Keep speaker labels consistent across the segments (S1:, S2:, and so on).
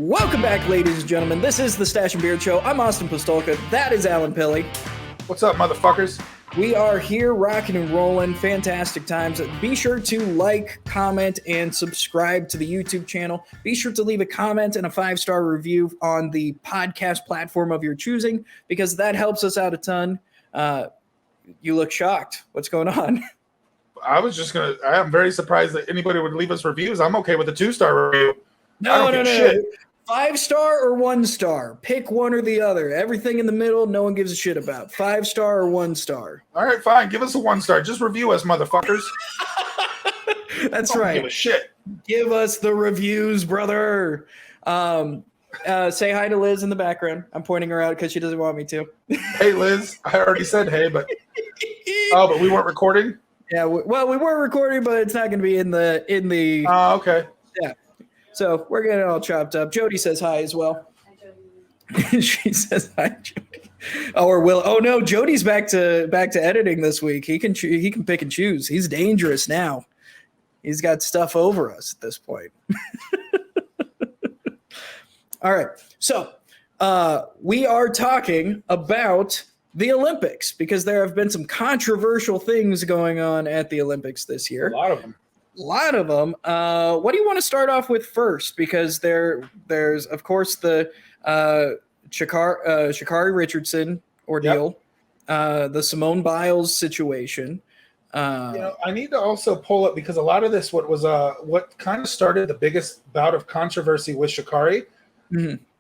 S1: Welcome back, ladies and gentlemen. This is the Stache and Beard Show. I'm Austin Pistulka. That is Alan Pilley.
S2: What's up, motherfuckers?
S1: We are here rocking and rolling. Fantastic times. Be sure to like, comment, and subscribe to the YouTube channel. Be sure to leave a comment and a 5-star review on the podcast platform of your choosing, because that helps us out a ton. You look shocked. What's going on?
S2: I am very surprised that anybody would leave us reviews. I'm okay with a 2-star review.
S1: No. 5-star or 1-star. Pick one or the other. Everything in the middle, no one gives a shit about. 5-star or 1-star.
S2: All right, fine. Give us a 1-star. Just review us, motherfuckers.
S1: That's right.
S2: Give a shit.
S1: Give us the reviews, brother. Say hi to Liz in the background. I'm pointing her out because she doesn't want me to.
S2: Hey, Liz. I already said hey, but but we weren't recording.
S1: Yeah, we were recording, but it's not going to be in the.
S2: Okay.
S1: Yeah. So we're getting it all chopped up. Jody says hi as well. Hi, Jody. She says hi, Jody. Oh no, Jody's back to editing this week. He can pick and choose. He's dangerous now. He's got stuff over us at this point. All right. So we are talking about the Olympics because there have been some controversial things going on at the Olympics this year.
S2: A lot of them.
S1: What do you want to start off with first? Because there's of course the Sha'Carri Richardson ordeal, the Simone Biles situation.
S2: I need to also pull up because a lot of this what kind of started the biggest bout of controversy with Sha'Carri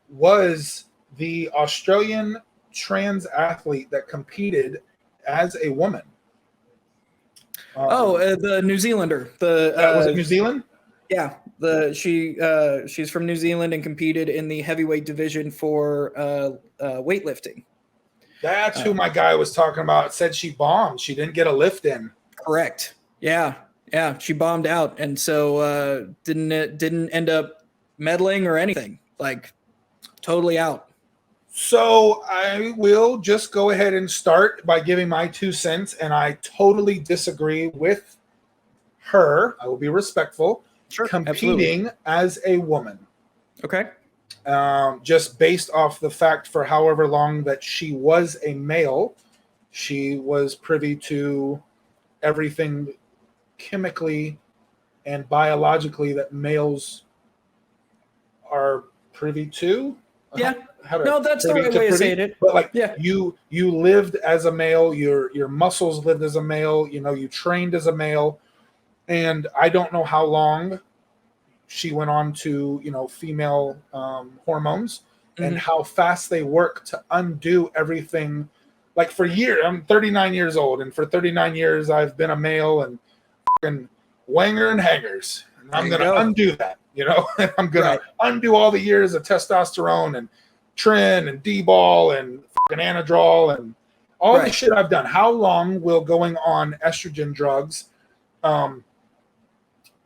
S2: was the Australian trans athlete that competed as a woman.
S1: The New Zealander.
S2: Was it New Zealand?
S1: Yeah, she's from New Zealand and competed in the heavyweight division for weightlifting.
S2: That's who my guy was talking about. Said she bombed. She didn't get a lift in.
S1: Correct. Yeah, she bombed out, and so didn't end up medaling or anything. Like totally out.
S2: So I will just go ahead and start by giving my 2 cents, and I totally disagree with her. I will be respectful.
S1: Sure,
S2: competing as a woman.
S1: Okay.
S2: Just based off the fact for however long that she was a male, she was privy to everything chemically and biologically that males are privy to.
S1: Yeah. No, that's the right way of saying it.
S2: But you lived as a male, your muscles lived as a male, you trained as a male. And I don't know how long she went on to, female hormones and how fast they work to undo everything. Like for years, I'm 39 years old, and for 39 years I've been a male and fucking wanger and hangers. And I'm going to undo that, I'm going to undo all the years of testosterone and tren and D-ball and fucking anadrol and all the shit I've done. How long will going on estrogen drugs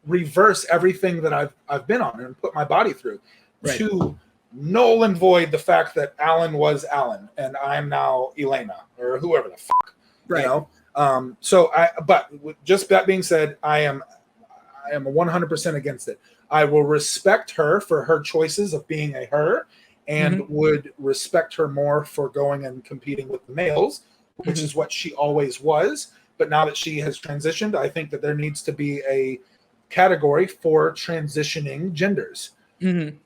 S2: reverse everything that I've been on and put my body through to null and void the fact that Alan was Alan and I'm now Elena or whoever the fuck, but just that being said, I am 100% against it. I will respect her for her choices of being a her and would respect her more for going and competing with the males, which is what she always was. But now that she has transitioned, I think that there needs to be a category for transitioning genders, and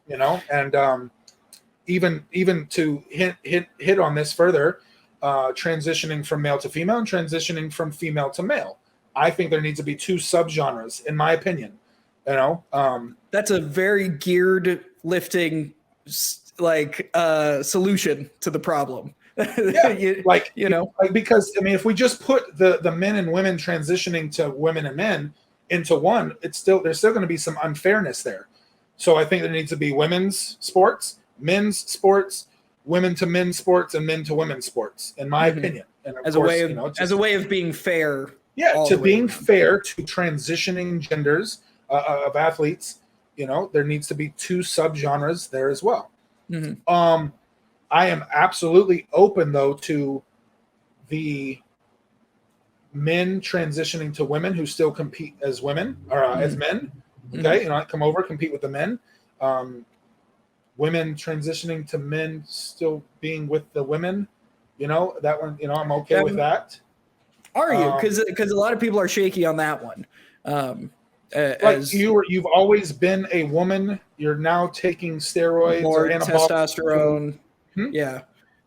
S2: even to hit on this further, transitioning from male to female and transitioning from female to male. I think there needs to be 2 subgenres, in my opinion.
S1: That's a very geared lifting solution to the problem.
S2: Because if we just put the men and women transitioning to women and men into one, there's still going to be some unfairness there. So I think there needs to be women's sports, men's sports, women to men's sports, and men to women's sports, in my opinion. And
S1: as a way of being fair.
S2: Yeah, to being fair to transitioning genders of athletes, there needs to be 2 subgenres there as well. I am absolutely open though to the men transitioning to women who still compete as women or as men. Okay, come over, compete with the men. women transitioning to men still being with the women, that one, I'm okay with that.
S1: Are you? Because a lot of people are shaky on that one.
S2: You've always been a woman. You're now taking steroids
S1: more
S2: or anabolic
S1: testosterone. Yeah.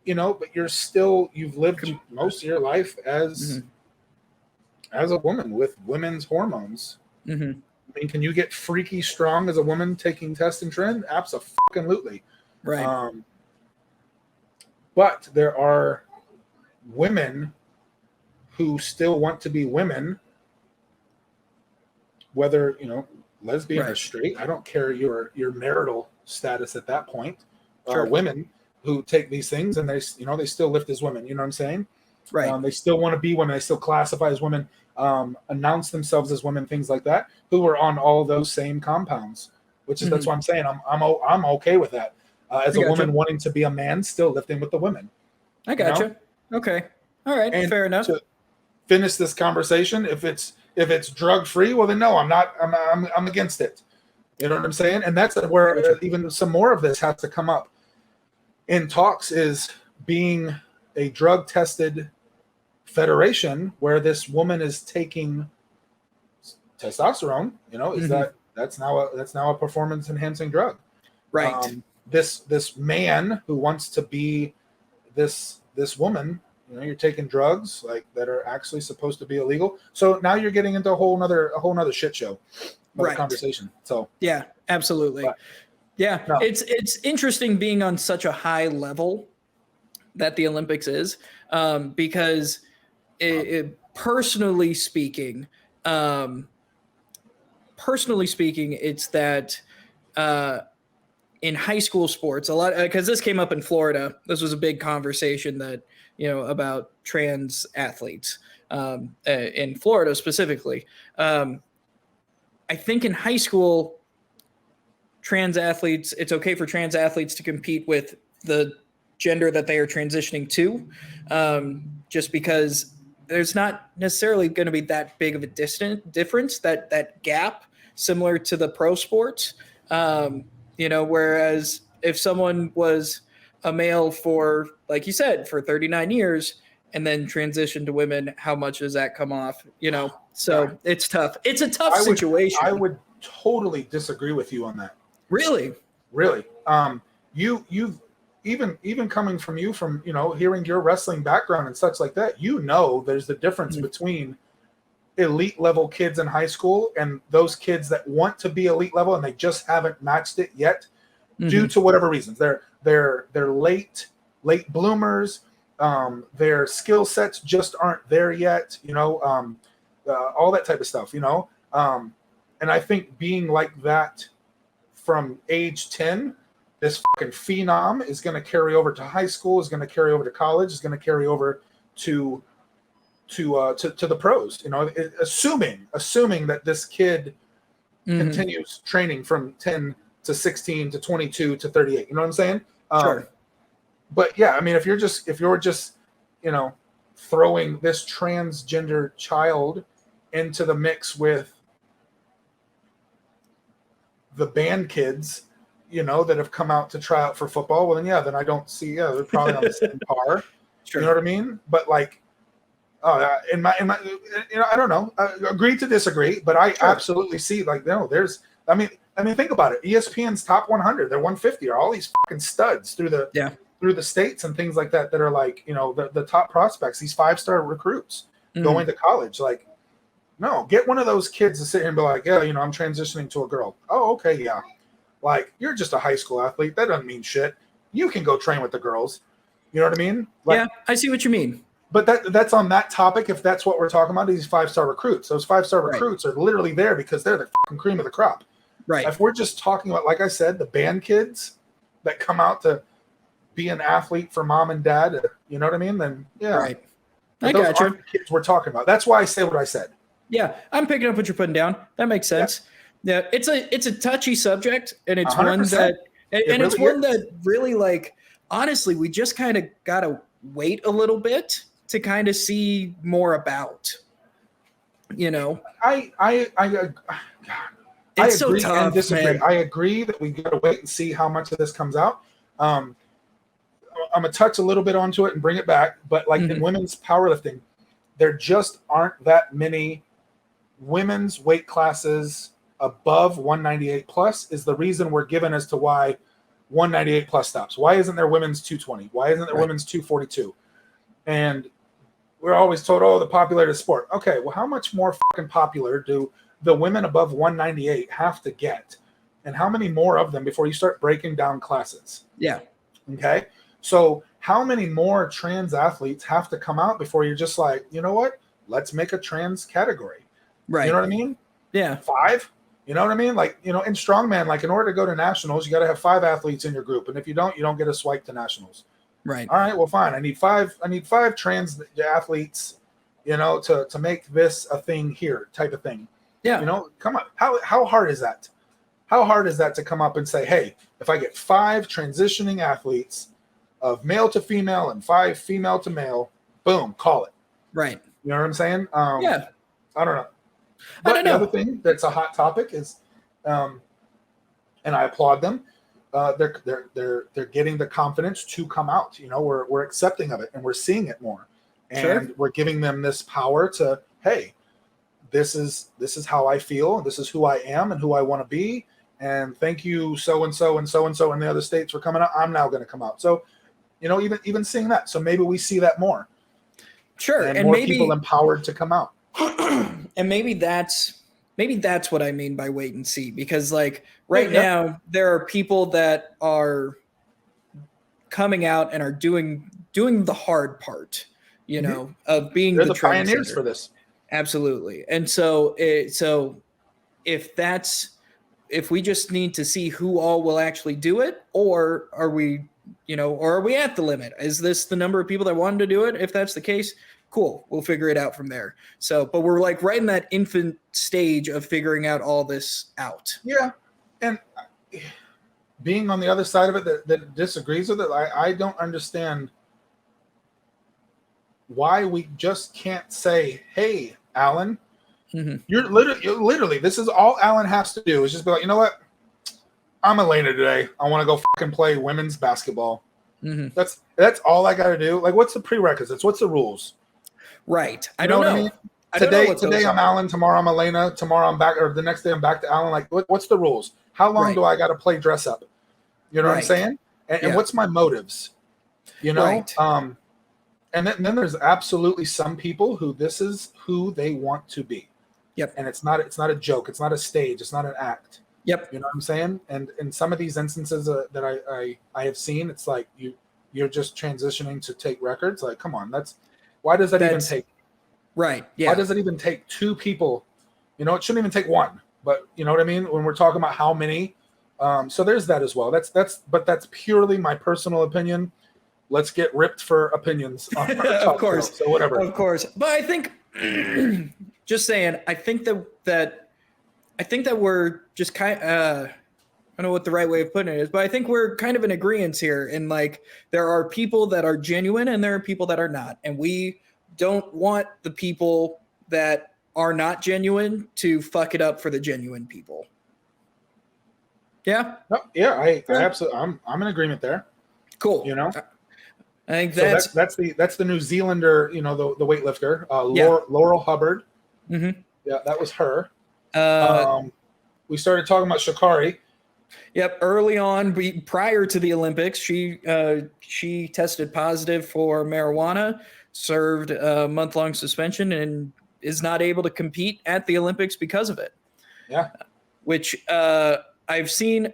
S2: But you've lived most of your life as a woman with women's hormones.
S1: Mm-hmm.
S2: I mean, can you get freaky strong as a woman taking test and trend? Absolutely.
S1: Right.
S2: But there are women who still want to be women, whether, lesbian or straight. I don't care your marital status at that point.
S1: Sure.
S2: Women who take these things and they still live as women. You know what I'm saying?
S1: Right.
S2: They still want to be women. They still classify as women, announce themselves as women, things like that, who are on all those same compounds, which is, that's what I'm saying. I'm okay with that. As a woman wanting to be a man, still lifting with the women.
S1: I gotcha. Okay. All right.
S2: And
S1: fair enough.
S2: To finish this conversation, if it's drug free, well then no, I'm against it. You know what I'm saying? And that's where even some more of this has to come up in talks, is being a drug tested federation where this woman is taking testosterone, that's now a performance enhancing drug.
S1: Right.
S2: This man who wants to be this woman, you're taking drugs that are actually supposed to be illegal. So now you're getting into a whole nother shit show of conversation. So
S1: yeah, absolutely.
S2: But,
S1: yeah. No. It's interesting being on such a high level that the Olympics is, because personally speaking, it's that in high school sports, a lot, because this came up in Florida. This was a big conversation that, about trans athletes in Florida specifically. I think in high school, it's okay for trans athletes to compete with the gender that they are transitioning to, just because there's not necessarily going to be that big of a difference, that gap, similar to the pro sports. Whereas if someone was a male for, like you said, for 39 years and then transitioned to women, how much does that come off? So it's tough. It's a tough situation.
S2: I would totally disagree with you on that.
S1: Really?
S2: You've even coming from you, from hearing your wrestling background and such like that, there's the difference between elite level kids in high school and those kids that want to be elite level and they just haven't matched it yet due to whatever reasons. They're late bloomers. Their skill sets just aren't there yet. All that type of stuff. And I think being like that from age 10, this fucking phenom is going to carry over to high school, is going to carry over to college, is going to carry over to the pros. Assuming that this kid continues training from 10 to 16 to 22 to 38. You know what I'm saying?
S1: Sure.
S2: But yeah, I mean, if you're just throwing this transgender child into the mix with the band kids, that have come out to try out for football, well then I don't see, they're probably on the same par. Sure. You know what I mean? But in my I don't know, agree to disagree, but I absolutely see there's, I mean think about it. ESPN's top 100, they're 150 are all these fucking studs through the states and things like that are the top prospects, these 5-star recruits going to college. No, get one of those kids to sit here and be like, yeah, I'm transitioning to a girl. Oh, okay, yeah. You're just a high school athlete. That doesn't mean shit. You can go train with the girls. You know what I mean?
S1: Yeah, I see what you mean.
S2: But that's on that topic. If that's what we're talking about, these 5-star recruits. Those 5-star recruits are literally there because they're the fucking cream of the crop.
S1: Right.
S2: If we're just talking about, like I said, the band kids that come out to be an athlete for mom and dad, you know what I mean? Then yeah.
S1: Right.
S2: I got you. Kids we're talking about. That's why I say what I said.
S1: Yeah, I'm picking up what you're putting down. That makes sense. Yeah, it's a touchy subject, and it's 100%. One that it's one that really, honestly, we just kind of gotta wait a little bit to kind of see more about.
S2: I
S1: It's so
S2: agree
S1: tough,
S2: and disagree.
S1: man.
S2: I agree that we got to wait and see how much of this comes out. I'm gonna touch a little bit onto it and bring it back, but like in women's powerlifting, there just aren't that many women's weight classes above 198 plus. Is the reason we're given as to why 198 plus stops. Why isn't there women's 220? Why isn't there women's 242? And we're always told, oh, the popular sport. Okay, well, how much more fucking popular do the women above 198 have to get? And how many more of them before you start breaking down classes?
S1: Yeah.
S2: Okay. So how many more trans athletes have to come out before you're just like, you know what? Let's make a trans category.
S1: Right.
S2: You know what I mean?
S1: Yeah.
S2: 5? You know what I mean? Like, in strongman, like in order to go to nationals, you got to have 5 athletes in your group. And if you don't get a swipe to nationals.
S1: Right.
S2: All right, well, fine. I need five trans athletes, to make this a thing here, type of thing.
S1: Yeah.
S2: Come on. How hard is that? How hard is that to come up and say, hey, if I get 5 transitioning athletes of male to female and 5 female to male, boom, call it.
S1: Right.
S2: You know what I'm saying?
S1: Yeah.
S2: I don't know. But the other thing that's a hot topic is, and I applaud them. They're getting the confidence to come out. We're accepting of it and we're seeing it more, and we're giving them this power to, hey, this is how I feel, and this is who I am and who I want to be, and thank you so and so and so and so in the other states for coming out. I'm now going to come out. So, even seeing that. So maybe we see that more.
S1: Sure,
S2: and more people empowered to come out.
S1: And maybe that's what I mean by wait and see, because like now there are people that are coming out and are doing the hard part, of being
S2: the pioneers for this.
S1: Absolutely. And so if we just need to see who all will actually do it, or are we at the limit? Is this the number of people that wanted to do it? If that's the case, cool, we'll figure it out from there. So, but we're like right in that infant stage of figuring out all this out.
S2: Yeah. And being on the other side of it that disagrees with it, I don't understand why we just can't say, hey, Alan, you're literally, this is all Alan has to do is just be like, you know what? I'm Elena today. I want to go fucking play women's basketball. That's all I got to do. Like, what's the prerequisites? What's the rules?
S1: Right. I don't know.
S2: I mean? Today I'm Alan. Tomorrow I'm Elena. Tomorrow I'm back, or the next day I'm back to Alan. Like, what's the rules? How long do I got to play dress up? You know what I'm saying? And what's my motives? Right. And then there's absolutely some people who this is who they want to be.
S1: Yep.
S2: And it's not a joke. It's not a stage. It's not an act.
S1: Yep.
S2: You know what I'm saying? And in some of these instances that I have seen, it's like you're just transitioning to take records. Like, come on, why does that even take? Right. Yeah. Why does it even take 2 people? It shouldn't even take 1. But you know what I mean? When we're talking about how many, so there's that as well. That's purely my personal opinion. Let's get ripped for opinions.
S1: Of course.
S2: So whatever.
S1: Of course. But I think, just saying, I think that we're just kind of, I don't know what the right way of putting it is, but I think we're kind of in agreement here. And like, there are people that are genuine and there are people that are not. And we don't want the people that are not genuine to fuck it up for the genuine people. Yeah.
S2: No, yeah. I absolutely, I'm in agreement there.
S1: Cool. I think that's
S2: the New Zealander, the weightlifter, Laurel Hubbard. Mm-hmm. Yeah, that was her. We started talking about Sha'Carri.
S1: Yep, early on, prior to the Olympics, she tested positive for marijuana, served a month-long suspension, and is not able to compete at the Olympics because of it.
S2: Yeah,
S1: which I've seen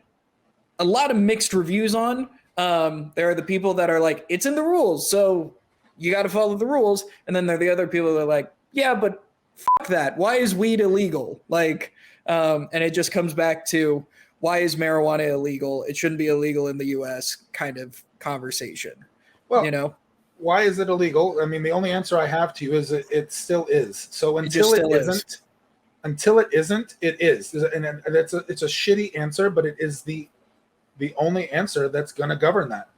S1: a lot of mixed reviews on. There are the people that are like, it's in the rules, so you got to follow the rules. And then there are the other people that are like, yeah, but fuck that. Why is weed illegal? Like, and it just comes back to, why is marijuana illegal? It shouldn't be illegal in the U.S. kind of conversation.
S2: Well, why is it illegal? I mean, the only answer I have to you is it still is. So until it isn't, it is. And it's a shitty answer, but it is the only answer that's going to govern that.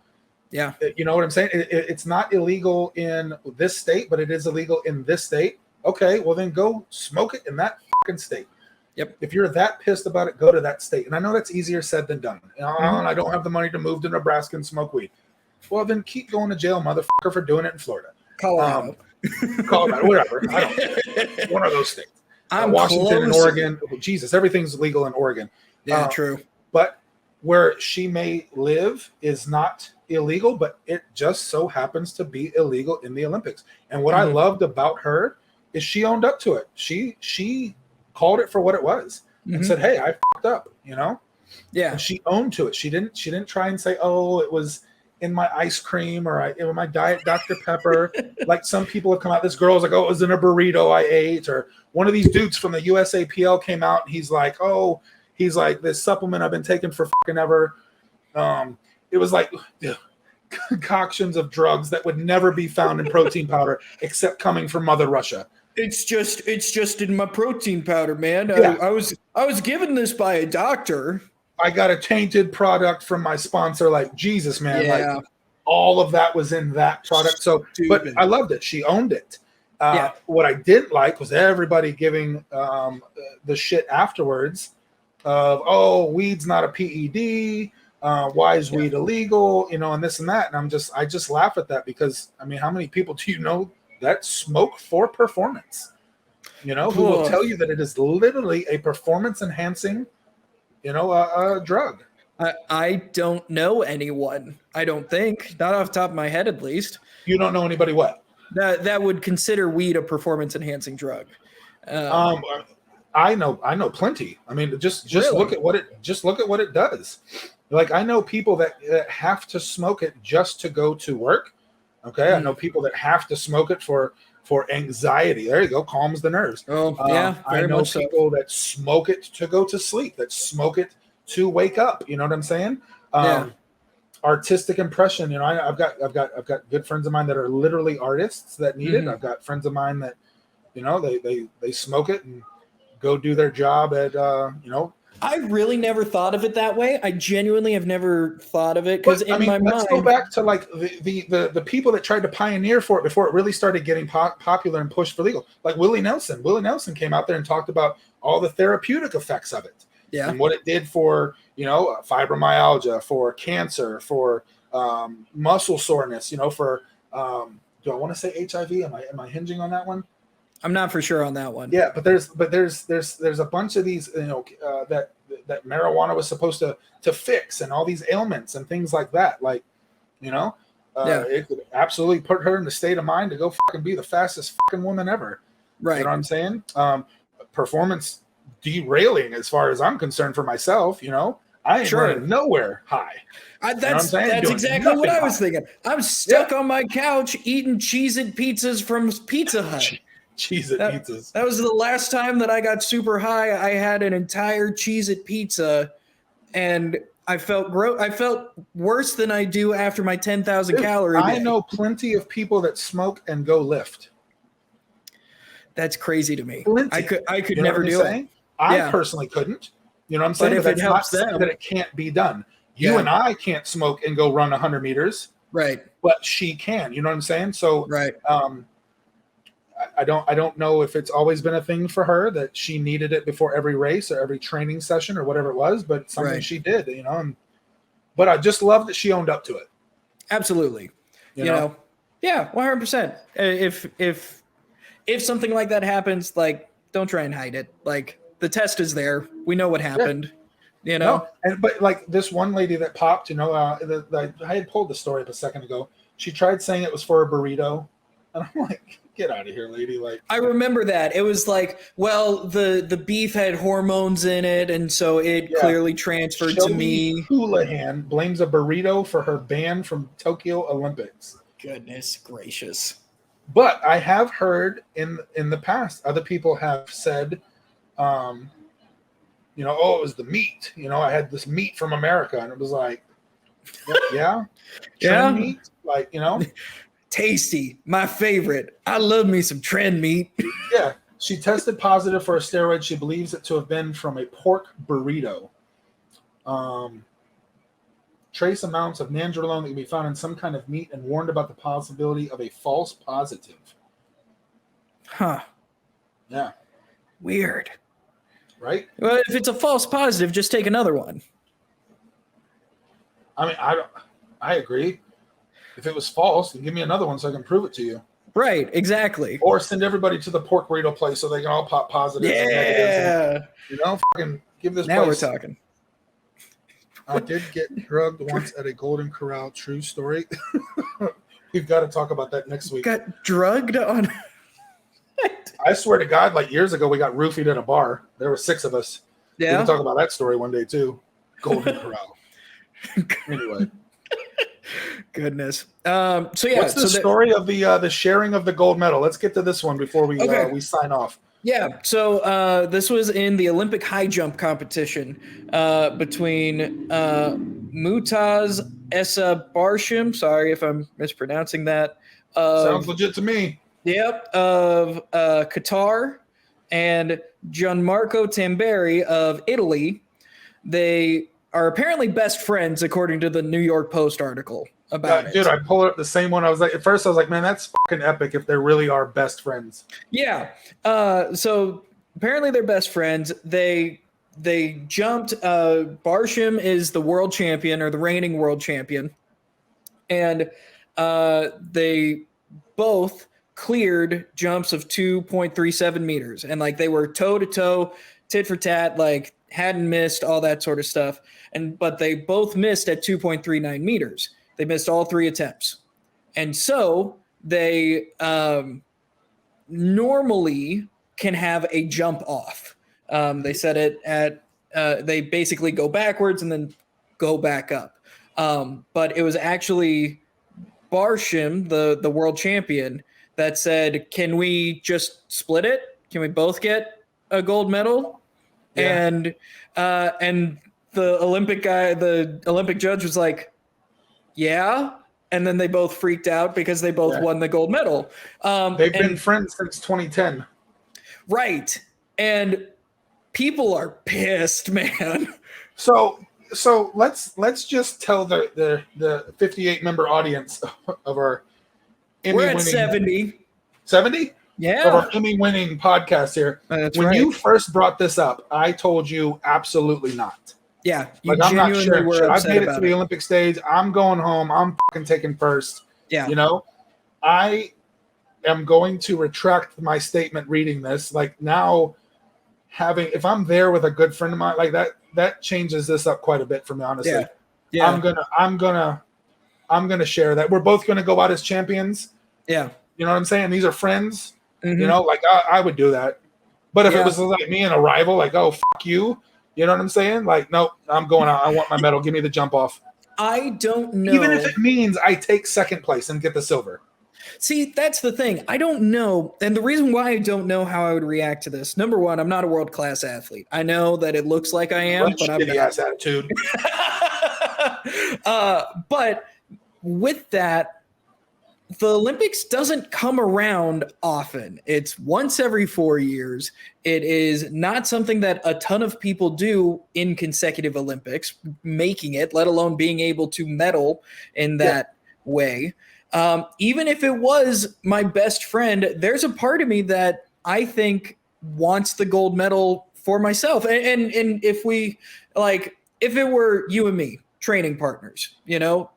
S1: Yeah.
S2: You know what I'm saying? It's not illegal in this state, but it is illegal in this state. Okay, well then go smoke it in that fucking state.
S1: Yep.
S2: If you're that pissed about it, go to that state. And I know that's easier said than done.
S1: Mhm.
S2: I don't have the money to move to Nebraska and smoke weed. Well, then keep going to jail, motherfucker, for doing it in Florida.
S1: Colorado.
S2: Colorado, whatever. I don't care. One of those states.
S1: I'm
S2: Washington
S1: close.
S2: and Oregon. Jesus, everything's legal in Oregon.
S1: Yeah, true.
S2: But where she may live is not illegal, but it just so happens to be illegal in the Olympics. And what I loved about her is she owned up to it. She called it for what it was and said, "Hey, I fucked up," you know?
S1: Yeah.
S2: And she owned to it. She didn't try and say, "Oh, it was in my ice cream or it was my Diet Dr. Pepper." Like some people have come out. This girl's like, "Oh, it was in a burrito I ate." Or one of these dudes from the USAPL came out and he's like, "This supplement I've been taking for fucking ever." It was like concoctions of drugs that would never be found in protein powder except coming from Mother Russia.
S1: It's just in my protein powder, man.
S2: Yeah.
S1: I was given this by a doctor.
S2: I got a tainted product from my sponsor. Like, Jesus, man.
S1: Yeah.
S2: Like, all of that was in that product. So, but I loved it. She owned it. What I didn't like was everybody giving the shit afterwards of, "Oh, weed's not a PED. Why is weed illegal?" You know, and this and that. And I just laugh at that because, I mean, how many people do you know that smoke for performance? You know, who will tell you that it is literally a performance enhancing, drug.
S1: I don't know anyone. I don't think, not off the top of my head, at least.
S2: You don't know anybody what?
S1: That would consider weed a performance enhancing drug.
S2: I know plenty. I mean, just
S1: Really?
S2: look at what it does. Like, I know people that have to smoke it just to go to work. Okay, I know people that have to smoke it for anxiety. There you go, calms the nerves.
S1: Oh, yeah,
S2: I
S1: very
S2: know
S1: much so.
S2: people that smoke it to go to sleep, that smoke it to wake up. You know what I'm saying? Artistic impression. You know, I've got good friends of mine that are literally artists that need it. I've got friends of mine that, you know, they smoke it and go do their job at
S1: I really never thought of it that way. I genuinely have never thought of it because in my mind,
S2: let's go back to like the people that tried to pioneer for it before it really started getting popular and pushed for legal. Like Willie Nelson. Willie Nelson came out there and talked about all the therapeutic effects of it.
S1: Yeah.
S2: And what it did for, fibromyalgia, for cancer, for muscle soreness, for do I want to say HIV? Am I hinging on that one?
S1: I'm not for sure on that one.
S2: Yeah, but there's a bunch of these, that marijuana was supposed to fix, and all these ailments and things like that. Like, it could absolutely put her in the state of mind to go fucking be the fastest fucking woman ever.
S1: Right.
S2: You know what I'm saying? Performance derailing as far as I'm concerned for myself. I ain't running nowhere high.
S1: That's exactly what I was thinking. I'm stuck on my couch eating Cheez-It pizzas from Pizza Hut.
S2: Cheez-It pizzas.
S1: That was the last time that I got super high. I had an entire Cheez-It pizza, and I felt I felt worse than I do after my 10,000 calorie day.
S2: I know plenty of people that smoke and go lift.
S1: That's crazy to me.
S2: Plenty.
S1: I could never do it.
S2: I personally couldn't. You know what I'm saying?
S1: But if it helps them,
S2: that it can't be done. You and I can't smoke and go run 100 meters.
S1: Right.
S2: But she can. You know what I'm saying? So
S1: right.
S2: I don't know if it's always been a thing for her that she needed it before every race or every training session or whatever it was, but it's something she did, but I just love that she owned up to it.
S1: Absolutely. You know? Yeah, 100%. If something like that happens, like, don't try and hide it. Like, the test is there. We know what happened. Yeah.
S2: No, but like this one lady that popped, I had pulled the story up a second ago. She tried saying it was for a burrito, and I'm like, get out of here, lady. Like,
S1: I remember that. It was like, well, the beef had hormones in it, and so it clearly transferred to me.
S2: Houlihan blames a burrito for her ban from Tokyo Olympics.
S1: Goodness gracious.
S2: But I have heard in the past, other people have said, it was the meat. I had this meat from America, and it was like, trend meat, like,
S1: tasty, my favorite. I love me some trend meat.
S2: Yeah, she tested positive for a steroid. She believes it to have been from a pork burrito. Trace amounts of nandrolone that can be found in some kind of meat, and warned about the possibility of a false positive.
S1: Huh.
S2: Yeah.
S1: Weird.
S2: right?
S1: Well, if it's a false positive, just take another one.
S2: I mean, I agree. If it was false, then give me another one so I can prove it to you.
S1: Right, exactly.
S2: Or send everybody to the pork burrito place so they can all pop positives and negatives. And, fucking give this
S1: Now
S2: place.
S1: we're talking.
S2: I did get drugged once at a Golden Corral. True story. We've got to talk about that next week.
S1: Got drugged on.
S2: I swear to God, like years ago, we got roofied at a bar. There were 6 of us.
S1: Yeah.
S2: We can talk about that story one day too. Golden Corral. Anyway.
S1: Goodness. So yeah.
S2: What's the story of the sharing of the gold medal? Let's get to this one before we we sign off.
S1: Yeah. So this was in the Olympic high jump competition between Mutaz Essa Barsham. Sorry if I'm mispronouncing that.
S2: Sounds legit to me.
S1: Yep. Of Qatar and Gianmarco Tamberi of Italy. They are apparently best friends, according to the New York Post article about it.
S2: Dude, I pulled up the same one. I was like, at first I was like, man, that's fucking epic if they really are best friends.
S1: Yeah. So apparently they're best friends. They jumped. Barsham is the world champion or the reigning world champion. And they both cleared jumps of 2.37 meters. And like they were toe to toe, tit for tat, like hadn't missed, all that sort of stuff. But they both missed at 2.39 meters. They missed all 3 attempts. And so they normally can have a jump off. They said it at, they basically go backwards and then go back up. But it was actually Barsham, the world champion, that said, can we just split it? Can we both get a gold medal? Yeah. And the Olympic guy, the Olympic judge was like, yeah. And then they both freaked out because they both won the gold medal.
S2: They've been friends since 2010.
S1: Right. And people are pissed, man.
S2: So let's just tell the 58 member audience of our Emmy
S1: We're at
S2: winning
S1: 70.
S2: 70?
S1: Yeah.
S2: Of our Emmy winning podcast here.
S1: That's
S2: when
S1: right.
S2: you first brought this up, I told you absolutely not.
S1: Yeah.
S2: Like, I'm not sure. I've made it to the Olympic stage. I'm going home. I'm fucking taking first.
S1: Yeah.
S2: You know, I am going to retract my statement reading this. Like now if I'm there with a good friend of mine, like that changes this up quite a bit for me, honestly.
S1: Yeah. Yeah.
S2: I'm gonna share that. We're both gonna go out as champions.
S1: Yeah.
S2: You know what I'm saying? These are friends.
S1: Mm-hmm.
S2: You know, like I would do that. But if it was like me and a rival, like, oh, fuck you. You know what I'm saying? Like, nope, I'm going out. I want my medal. Give me the jump off.
S1: I don't know.
S2: Even if it means I take second place and get the silver.
S1: See, that's the thing. I don't know. And the reason why I don't know how I would react to this, number one, I'm not a world-class athlete. I know that it looks like I am, but I'm not.
S2: Ass attitude.
S1: But with that, the Olympics doesn't come around often. It's once every 4 years. It is not something that a ton of people do in consecutive Olympics, making it, let alone being able to medal in that way. Even if it was my best friend, there's a part of me that I think wants the gold medal for myself. And if it were you and me, training partners, you know,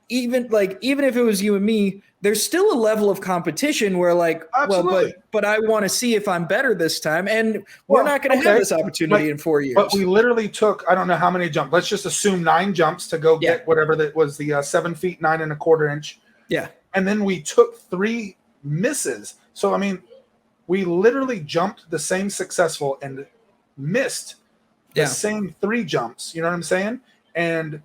S1: even if it was you and me, there's still a level of competition where but I want to see if I'm better this time. And we're not going to have this opportunity in 4 years.
S2: But we literally took, I don't know how many jumps. Let's just assume 9 jumps to go get whatever that was, the 7 feet, 9 1/4 inch.
S1: Yeah.
S2: And then we took 3 misses. So, I mean, we literally jumped the same successful and missed the same 3 jumps. You know what I'm saying? And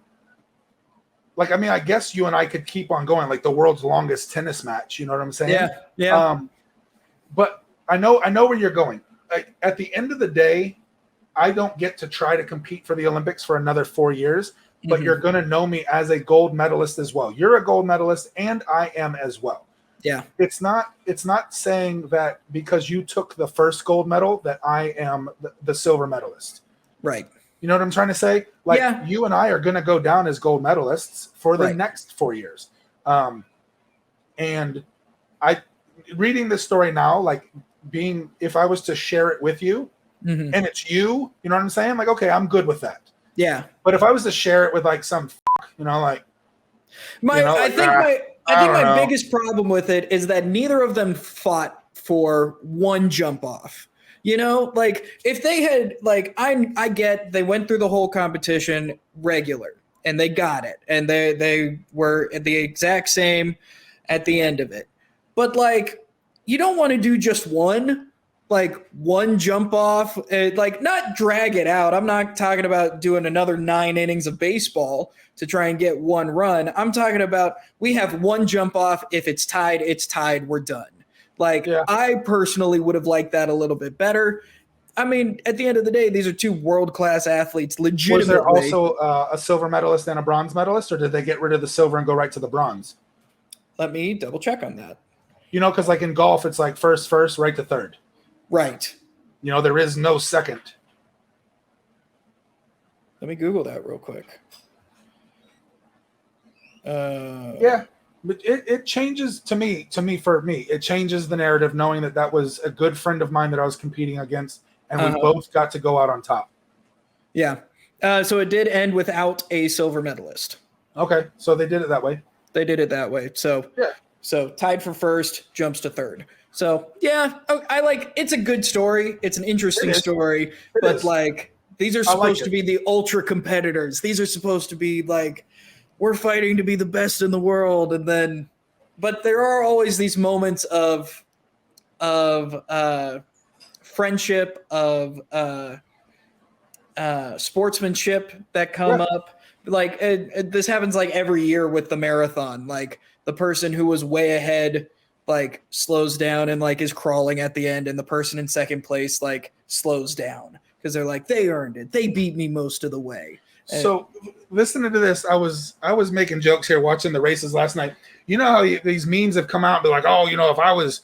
S2: like, I mean, I guess you and I could keep on going, like the world's longest tennis match. You know what I'm saying?
S1: Yeah. Yeah.
S2: But I know where you're going. Like, at the end of the day, I don't get to try to compete for the Olympics for another 4 years, but you're going to know me as a gold medalist as well. You're a gold medalist and I am as well.
S1: Yeah.
S2: It's not saying that because you took the first gold medal that I am the silver medalist.
S1: Right.
S2: You know what I'm trying to say? Like, you and I are going to go down as gold medalists for the next 4 years. And reading this story now, like if I was to share it with you,
S1: Mhm.
S2: and it's you know what I'm saying? Like, okay, I'm good with that.
S1: Yeah.
S2: But if I was to share it with like some, you know, like,
S1: I think
S2: I don't
S1: my
S2: know.
S1: biggest problem with it is that neither of them fought for one jump off. You know, like if they had like I get they went through the whole competition regular and they got it and they were the exact same at the end of it. But like you don't want to do just one jump off, like not drag it out. I'm not talking about doing another 9 innings of baseball to try and get one run. I'm talking about we have one jump off. If it's tied, we're done. Like,
S2: Yeah.
S1: I personally would have liked that a little bit better. I mean, at the end of the day, these are two world-class athletes, legitimately.
S2: Was there also a silver medalist and a bronze medalist, or did they get rid of the silver and go right to the bronze?
S1: Let me double check on that.
S2: You know, because like in golf, it's like first, right to third.
S1: Right.
S2: You know, there is no second.
S1: Let me Google that real quick.
S2: Yeah. But it changes for me, it changes the narrative knowing that was a good friend of mine that I was competing against, and we both got to go out on top.
S1: Yeah. So it did end without a silver medalist.
S2: Okay. So they did it that way.
S1: They did it that way. So,
S2: yeah.
S1: So tied for first, jumps to third. So, yeah, I like it's a good story. It's an interesting story. But, like, these are supposed to be the ultra competitors. These are supposed to be, like, we're fighting to be the best in the world. And then, but there are always these moments of friendship, of sportsmanship that come up. Like this happens like every year with the marathon. Like the person who was way ahead like slows down and like is crawling at the end, and the person in second place like slows down because they're like, they earned it. They beat me most of the way.
S2: So listening to this, I was making jokes here watching the races last night. You know how these memes have come out and be like, oh, you know, if I was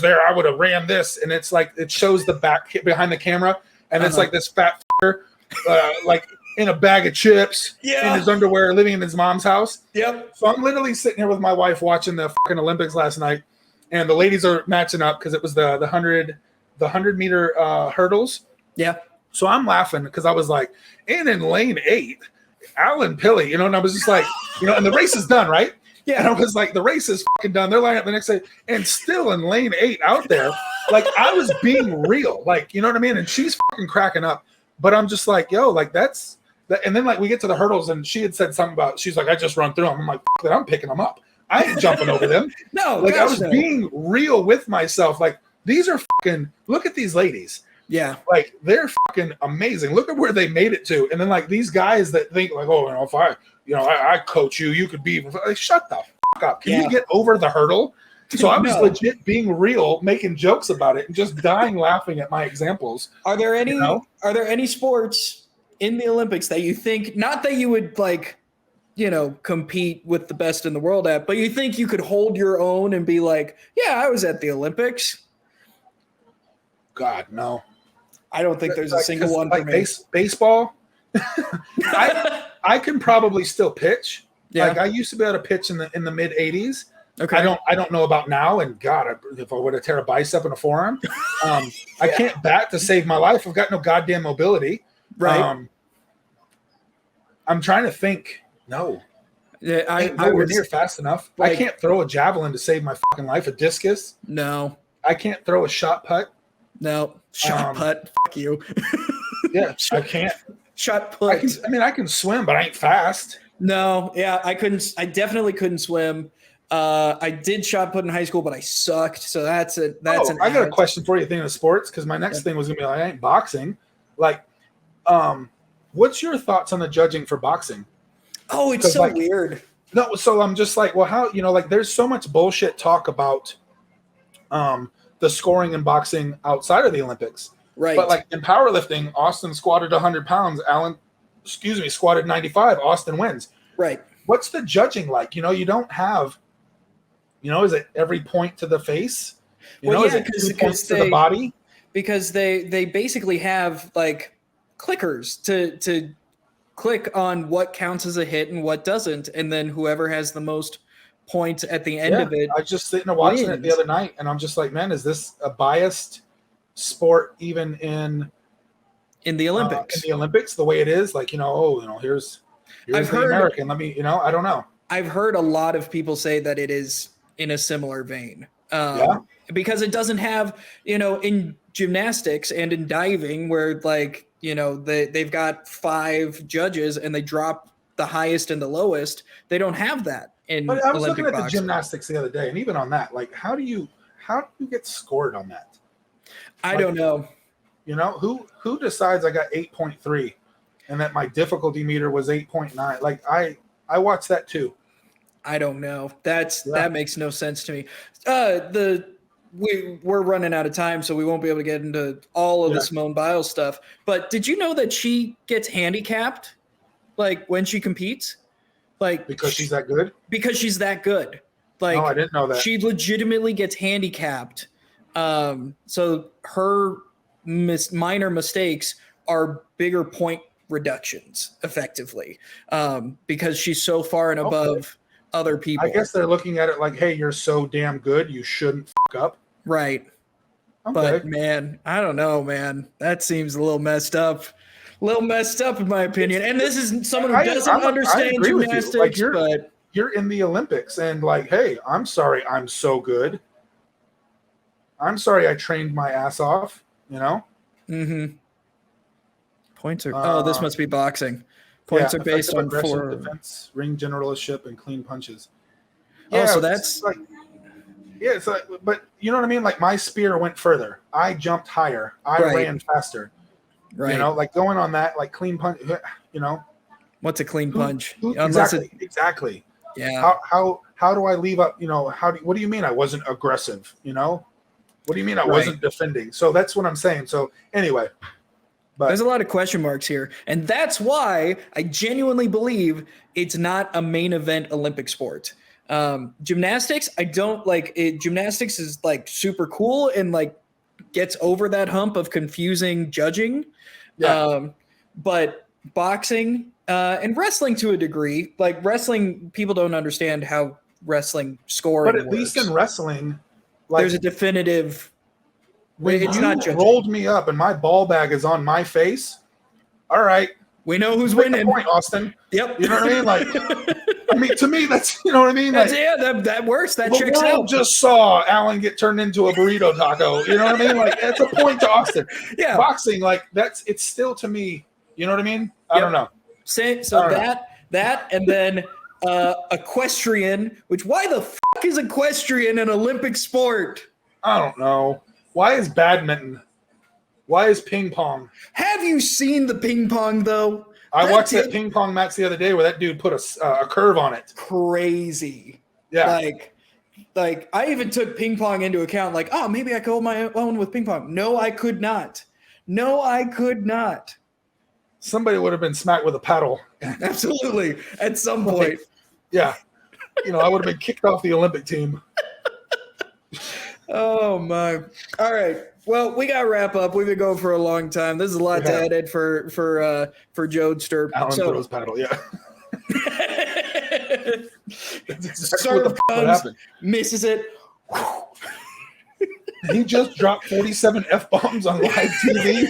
S2: there, I would have ran this. And it's like, it shows the back behind the camera. And it's like this fat like in a bag of chips in his underwear, living in his mom's house.
S1: Yep.
S2: So I'm literally sitting here with my wife watching the fucking Olympics last night. And the ladies are matching up because it was the 100-meter hurdles.
S1: Yeah.
S2: So I'm laughing because I was like, and in lane 8, Alan Pilley, you know, and I was just like, you know, and the race is done, right? Yeah. And I was like, the race is fucking done. They're lining up the next day, and still in lane 8 out there, like I was being real, like, you know what I mean? And she's fucking cracking up, but I'm just like, yo, like that's that. And then like we get to the hurdles, and she had said something about, she's like, I just run through them. I'm like, that, I'm picking them up. I ain't jumping over them.
S1: No,
S2: like I was being real with myself. Like these are fucking. Look at these ladies.
S1: Yeah.
S2: Like they're fucking amazing. Look at where they made it to. And then like these guys that think like, oh, you know, if I coach you, you could be like, shut the fuck up. Can you get over the hurdle? So I was legit being real, making jokes about it and just dying laughing at my examples.
S1: Are there any sports in the Olympics that you think, not that you would like, you know, compete with the best in the world at, but you think you could hold your own and be like, yeah, I was at the Olympics?
S2: God, no.
S1: I don't think there's a single one for me.
S2: Baseball, I can probably still pitch.
S1: Yeah.
S2: Like I used to be able to pitch in the mid 80s.
S1: Okay.
S2: I don't know about now. And God, if I would have tear a bicep and a forearm, I can't bat to save my life. I've got no goddamn mobility.
S1: Right.
S2: I'm trying to think. No.
S1: Yeah,
S2: I was near fast enough. Like, I can't throw a javelin to save my fucking life. A discus.
S1: No.
S2: I can't throw a shot put.
S1: No. Shot put. Fuck you.
S2: Yeah, I can't.
S1: Shot put.
S2: I can swim, but I ain't fast.
S1: No. Yeah, I couldn't. I definitely couldn't swim. I did shot put in high school, but I sucked. So that's I
S2: got a question for you, thinking of sports, because my next thing was gonna be like, I ain't boxing. Like, what's your thoughts on the judging for boxing?
S1: Oh, it's so weird.
S2: No, so I'm just like, well, how, you know, like there's so much bullshit talk about the scoring in boxing outside of the Olympics.
S1: Right.
S2: But like in powerlifting, Austin squatted 100 pounds. Squatted 95. Austin wins.
S1: Right.
S2: What's the judging like? You know, you don't have, you know, is it every point to the face? Is it 2 points to the body?
S1: Because they basically have like clickers to click on what counts as a hit and what doesn't, and then whoever has the most points at the end of it.
S2: I was just sitting and watching it the other night, and I'm just like, man, is this a biased sport, even in
S1: the Olympics.
S2: The way it is, like, here's
S1: I've
S2: the
S1: heard,
S2: American. Let me, I don't know.
S1: I've heard a lot of people say that it is in a similar vein. Because it doesn't have, in gymnastics and in diving where, like, they've got 5 judges and they drop the highest and the lowest. They don't have that in
S2: But I was
S1: Olympic
S2: looking at
S1: boxing.
S2: the gymnastics the other day, and even on that, like, how do you get scored on that?
S1: I don't know.
S2: Who decides I got 8.3 and that my difficulty meter was 8.9? Like, I watched that too.
S1: I don't know. That makes no sense to me. We're running out of time, so we won't be able to get into all of the Simone Biles stuff. But did you know that she gets handicapped, like, when she competes? Like,
S2: because she's that good? Because
S1: she's that good. Like,
S2: no, I didn't know that.
S1: She legitimately gets handicapped. So her minor mistakes are bigger point reductions, effectively, because she's so far and above other people.
S2: I guess they're looking at it like, hey, you're so damn good, you shouldn't f up.
S1: Right.
S2: Okay.
S1: But, man, I don't know, man. That seems a little messed up. In my opinion. And this is someone who doesn't understand gymnastics.
S2: Like,
S1: but
S2: you're in the Olympics, and, like, hey, I'm sorry I'm so good. I'm sorry I trained my ass off,
S1: Mm-hmm. Points are this must be boxing. Points are based on
S2: defense, ring generalship, and clean punches.
S1: Yeah, so that's
S2: like, it's like, but you know what I mean? Like, my spear went further. I jumped higher. I ran faster.
S1: Right.
S2: Like, going on that, like, clean punch.
S1: What's a clean punch?
S2: Exactly.
S1: Yeah.
S2: How do I leave up? What do you mean I wasn't aggressive? What do you mean I wasn't defending? So that's what I'm saying. So anyway. But
S1: there's a lot of question marks here, and that's why I genuinely believe it's not a main event Olympic sport. Gymnastics, I don't like it. Gymnastics is, like, super cool and, like, gets over that hump of confusing judging. But boxing and wrestling to a degree, like, wrestling, people don't understand how wrestling scoring
S2: But at least in wrestling, like,
S1: there's a definitive.
S2: When it's not rolled me up and my ball bag is on my face, all right.
S1: We know who's winning.
S2: Point, Austin.
S1: Yep.
S2: You know what I mean? Like, to me, that's, you know what I mean? Like,
S1: that works. That checks out.
S2: Just saw Alan get turned into a burrito taco. You know what I mean? Like, that's a point to Austin.
S1: Yeah.
S2: Boxing, like, it's still, to me, you know what I mean? I don't know.
S1: That and then equestrian, which, why the fuck is equestrian an Olympic sport?
S2: I don't know. Why is badminton? Why is ping pong?
S1: Have you seen the ping pong, though?
S2: I watched that ping pong match the other day where that dude put a curve on it.
S1: Crazy.
S2: Yeah.
S1: Like I even took ping pong into account. Like, oh, maybe I could hold my own with ping pong. No, I could not.
S2: Somebody would have been smacked with a paddle.
S1: Absolutely. At some point.
S2: Yeah. I would have been kicked off the Olympic team.
S1: Oh, my. All right. Well, we got to wrap up. We've been going for a long time. This is a lot to edit for Jodester.
S2: Alan throws paddle, yeah.
S1: That's exactly what happened. Misses it.
S2: He just dropped 47 F-bombs on live TV.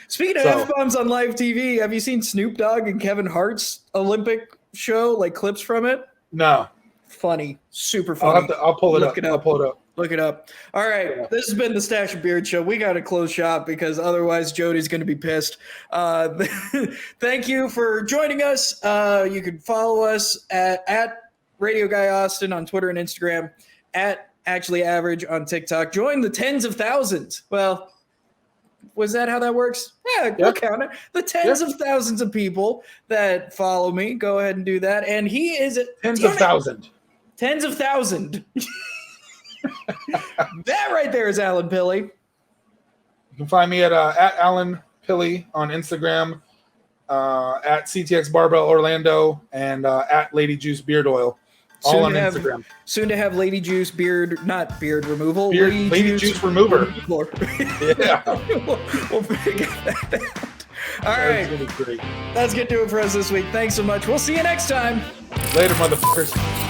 S1: Speaking of F-bombs on live TV, have you seen Snoop Dogg and Kevin Hart's Olympic show, like clips from it?
S2: No.
S1: Funny. Super funny.
S2: I'll pull it up. I'll pull it up.
S1: Look it up. All right. Yeah. This has been the Stache and Beard Show. We got to close shop because otherwise Jody's going to be pissed. Thank you for joining us. You can follow us at Radio Guy Austin on Twitter and Instagram, at Actually Average on TikTok. Join the tens of thousands. Well, was that how that works? Yeah, we'll count it. The tens of thousands of people that follow me. Go ahead and do that. And he is
S2: tens of thousand.
S1: Tens of thousand. That right there is Alan Pilley.
S2: You can find me at Alan Pilley on Instagram, at CTX Barbell Orlando, and at Lady Juice Beard Oil. All on Instagram.
S1: Soon to have Lady Juice not beard removal.
S2: Lady Juice remover. Yeah.
S1: We'll figure that out. All right.
S2: Great.
S1: That's going to do it for us this week. Thanks so much. We'll see you next time.
S2: Later, motherfuckers.